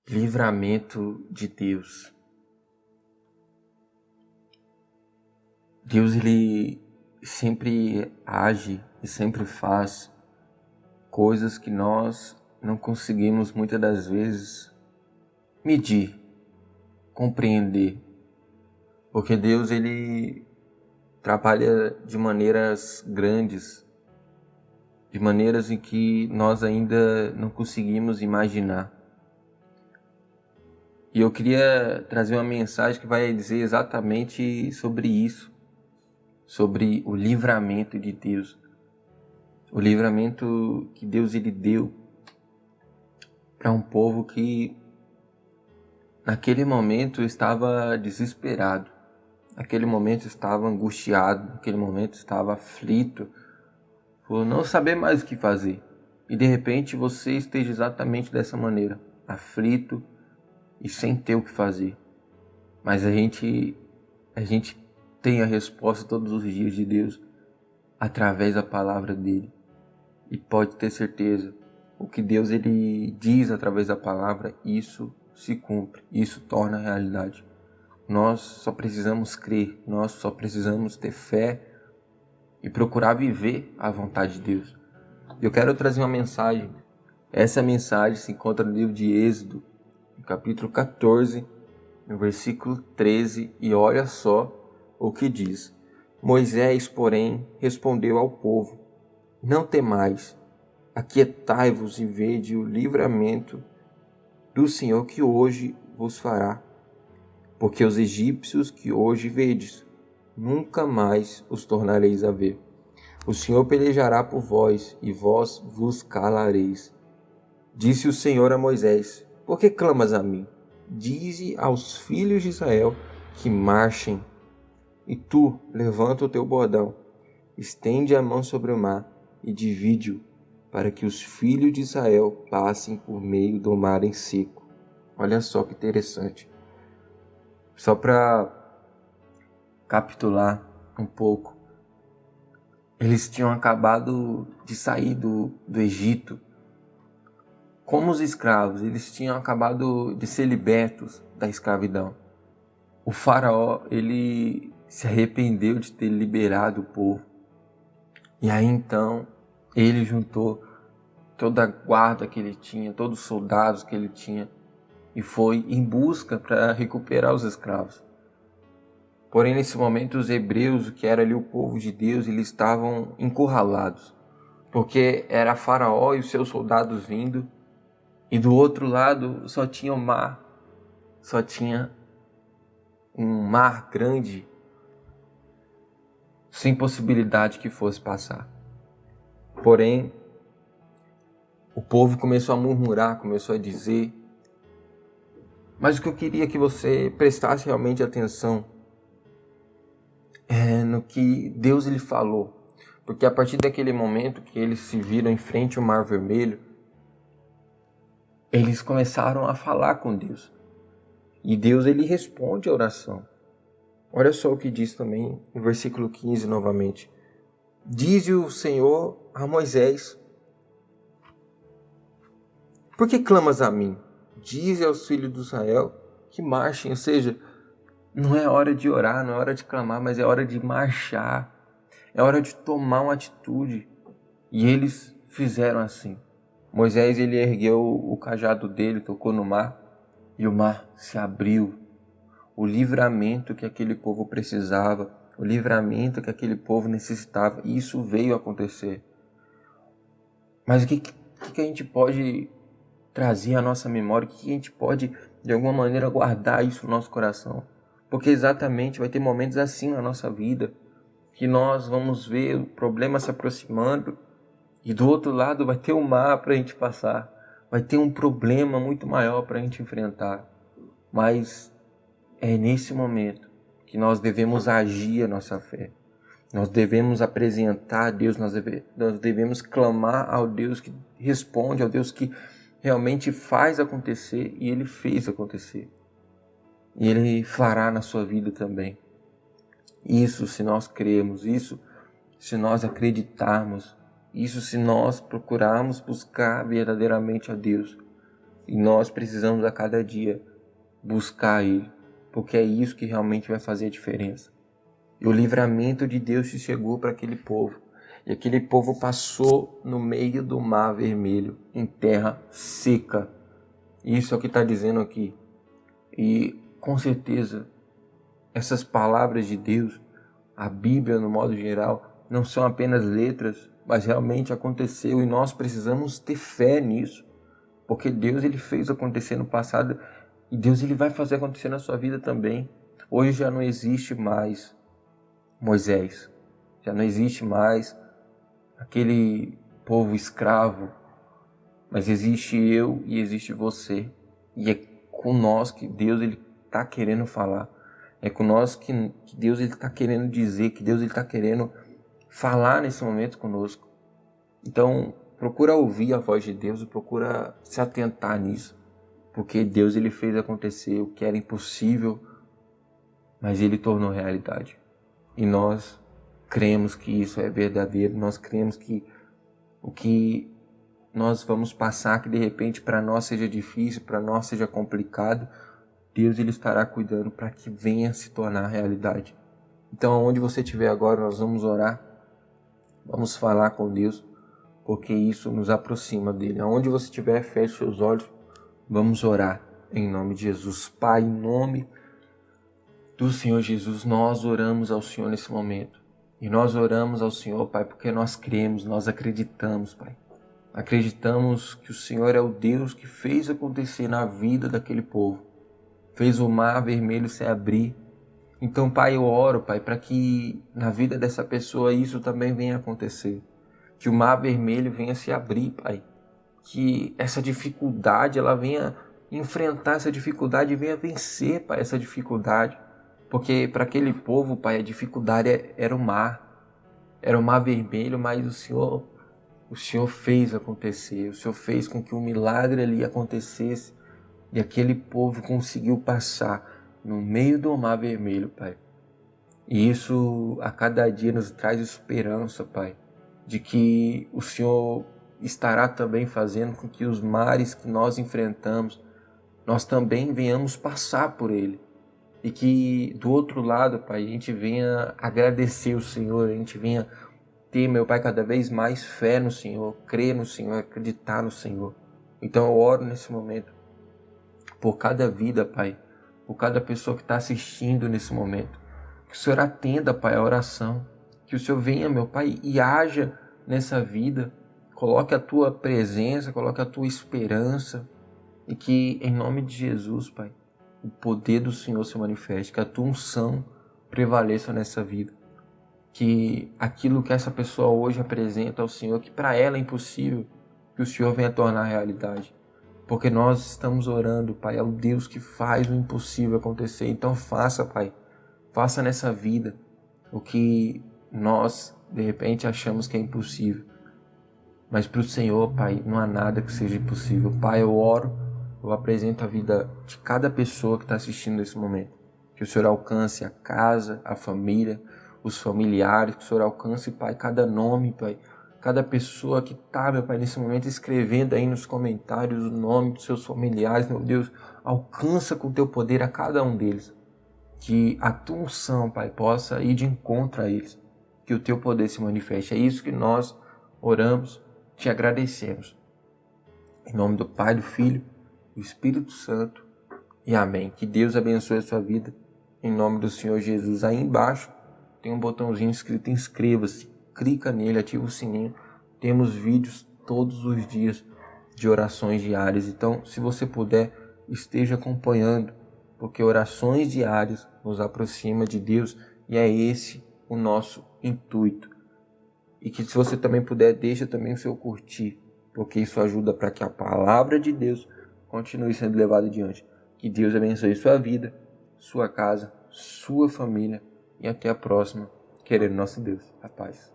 Livramento de Deus. Deus, ele sempre age e sempre faz coisas que nós não conseguimos muitas das vezes medir, compreender. Porque Deus, ele trabalha de maneiras grandes, de maneiras em que nós ainda não conseguimos imaginar. E eu queria trazer uma mensagem que vai dizer exatamente sobre isso, sobre o livramento de Deus. O livramento que Deus ele deu para um povo que naquele momento estava desesperado, naquele momento estava angustiado, naquele momento estava aflito, por não saber mais o que fazer. E de repente você esteja exatamente dessa maneira, aflito e sem ter o que fazer. Mas a gente tem a resposta todos os dias de Deus através da palavra dele. E pode ter certeza, o que Deus ele diz através da palavra, isso se cumpre, isso torna realidade. Nós só precisamos crer, nós só precisamos ter fé e procurar viver a vontade de Deus. Eu quero trazer uma mensagem. Essa mensagem se encontra no livro de Êxodo, no capítulo 14, no versículo 13, e olha só o que diz. Moisés, porém, respondeu ao povo: não temais, aquietai-vos e vede o livramento do Senhor que hoje vos fará. Porque os egípcios que hoje vedes, nunca mais os tornareis a ver. O Senhor pelejará por vós, e vós vos calareis. Disse o Senhor a Moisés: por que clamas a mim? Dize aos filhos de Israel que marchem. E tu, levanta o teu bordão, estende a mão sobre o mar e divide-o, para que os filhos de Israel passem por meio do mar em seco. Olha só que interessante. Só para capitular um pouco, eles tinham acabado de sair do Egito. Como os escravos, eles tinham acabado de ser libertos da escravidão. O faraó, ele se arrependeu de ter liberado o povo. E aí então, ele juntou toda a guarda que ele tinha, todos os soldados que ele tinha, e foi em busca para recuperar os escravos. Porém, nesse momento, os hebreus, que era ali o povo de Deus, eles estavam encurralados, porque era Faraó e os seus soldados vindo, e do outro lado só tinha o mar, só tinha um mar grande, sem possibilidade que fosse passar. Porém, o povo começou a murmurar, começou a dizer. Mas o que eu queria que você prestasse realmente atenção é no que Deus lhe falou. Porque a partir daquele momento que eles se viram em frente ao Mar Vermelho, eles começaram a falar com Deus. E Deus ele responde a oração. Olha só o que diz também no versículo 15 novamente. Diz o Senhor a Moisés: por que clamas a mim? Dize aos filhos de Israel que marchem. Ou seja, não é hora de orar, não é hora de clamar, mas é hora de marchar. É hora de tomar uma atitude. E eles fizeram assim. Moisés ele ergueu o cajado dele, tocou no mar, e o mar se abriu. O livramento que aquele povo precisava, o livramento que aquele povo necessitava, isso veio a acontecer. Mas o que a gente pode trazer à nossa memória, o que a gente pode, de alguma maneira, guardar isso no nosso coração? Porque exatamente vai ter momentos assim na nossa vida, que nós vamos ver o problema se aproximando, e do outro lado vai ter um mar para a gente passar, vai ter um problema muito maior para a gente enfrentar. Mas é nesse momento que nós devemos agir a nossa fé. Nós devemos apresentar a Deus, nós devemos clamar ao Deus que responde, ao Deus que realmente faz acontecer, e Ele fez acontecer. E Ele fará na sua vida também. Isso se nós cremos, isso se nós acreditarmos, isso se nós procurarmos buscar verdadeiramente a Deus. E nós precisamos a cada dia buscar Ele, porque é isso que realmente vai fazer a diferença. E o livramento de Deus se chegou para aquele povo. E aquele povo passou no meio do Mar Vermelho, em terra seca. Isso é o que está dizendo aqui. E com certeza, essas palavras de Deus, a Bíblia no modo geral, não são apenas letras, mas realmente aconteceu e nós precisamos ter fé nisso. Porque Deus ele fez acontecer no passado e Deus ele vai fazer acontecer na sua vida também. Hoje já não existe mais Moisés, já não existe mais aquele povo escravo, mas existe eu e existe você. E é com nós que Deus ele está querendo falar. É com nós que Deus ele está querendo dizer, que Deus ele está querendo falar nesse momento conosco. Então, procura ouvir a voz de Deus e procura se atentar nisso. Porque Deus ele fez acontecer o que era impossível, mas ele tornou realidade. E nós cremos que isso é verdadeiro, nós cremos que o que nós vamos passar, que de repente para nós seja difícil, para nós seja complicado, Deus ele estará cuidando para que venha se tornar realidade. Então, onde você estiver agora, nós vamos orar, vamos falar com Deus, porque isso nos aproxima dele. Aonde você estiver, feche seus olhos, vamos orar em nome de Jesus. Pai, em nome do Senhor Jesus, nós oramos ao Senhor nesse momento. E nós oramos ao Senhor, Pai, porque nós cremos, nós acreditamos, Pai. Acreditamos que o Senhor é o Deus que fez acontecer na vida daquele povo. Fez o Mar Vermelho se abrir. Então, Pai, eu oro, Pai, para que na vida dessa pessoa isso também venha acontecer. Que o Mar Vermelho venha se abrir, Pai. Que essa dificuldade, ela venha enfrentar essa dificuldade e venha vencer, Pai, essa dificuldade. Porque para aquele povo, Pai, a dificuldade era o mar. Era o Mar Vermelho, mas o Senhor fez acontecer. O Senhor fez com que um milagre ali acontecesse. E aquele povo conseguiu passar no meio do Mar Vermelho, Pai. E isso a cada dia nos traz esperança, Pai. De que o Senhor estará também fazendo com que os mares que nós enfrentamos, nós também venhamos passar por ele. E que do outro lado, Pai, a gente venha agradecer o Senhor, a gente venha ter, meu Pai, cada vez mais fé no Senhor, crer no Senhor, acreditar no Senhor. Então eu oro nesse momento por cada vida, Pai, por cada pessoa que está assistindo nesse momento. Que o Senhor atenda, Pai, a oração. Que o Senhor venha, meu Pai, e haja nessa vida. Coloque a Tua presença, coloque a Tua esperança. E que, em nome de Jesus, Pai, o poder do Senhor se manifeste, que a Tua unção prevaleça nessa vida. Que aquilo que essa pessoa hoje apresenta ao Senhor, que para ela é impossível, que o Senhor venha tornar realidade. Porque nós estamos orando, Pai, ao Deus que faz o impossível acontecer. Então faça, Pai, faça nessa vida o que nós, de repente, achamos que é impossível. Mas para o Senhor, Pai, não há nada que seja impossível. Pai, eu oro, eu apresento a vida de cada pessoa que está assistindo nesse momento. Que o Senhor alcance a casa, a família, os familiares, que o Senhor alcance, Pai, cada nome, Pai, cada pessoa que está, meu Pai, nesse momento escrevendo aí nos comentários o nome dos seus familiares, meu Deus, alcança com o Teu poder a cada um deles. Que a Tua unção, Pai, possa ir de encontro a eles. Que o Teu poder se manifeste. É isso que nós oramos, te agradecemos. Em nome do Pai, do Filho, do Espírito Santo. E amém. Que Deus abençoe a sua vida. Em nome do Senhor Jesus. Aí embaixo tem um botãozinho escrito inscreva-se. Clica nele, ativa o sininho. Temos vídeos todos os dias de orações diárias. Então, se você puder, esteja acompanhando. Porque orações diárias nos aproxima de Deus. E é esse o nosso intuito. E que se você também puder, deixa também o seu curtir. Porque isso ajuda para que a palavra de Deus continue sendo levada adiante. Que Deus abençoe sua vida, sua casa, sua família. E até a próxima, querendo nosso Deus. A paz.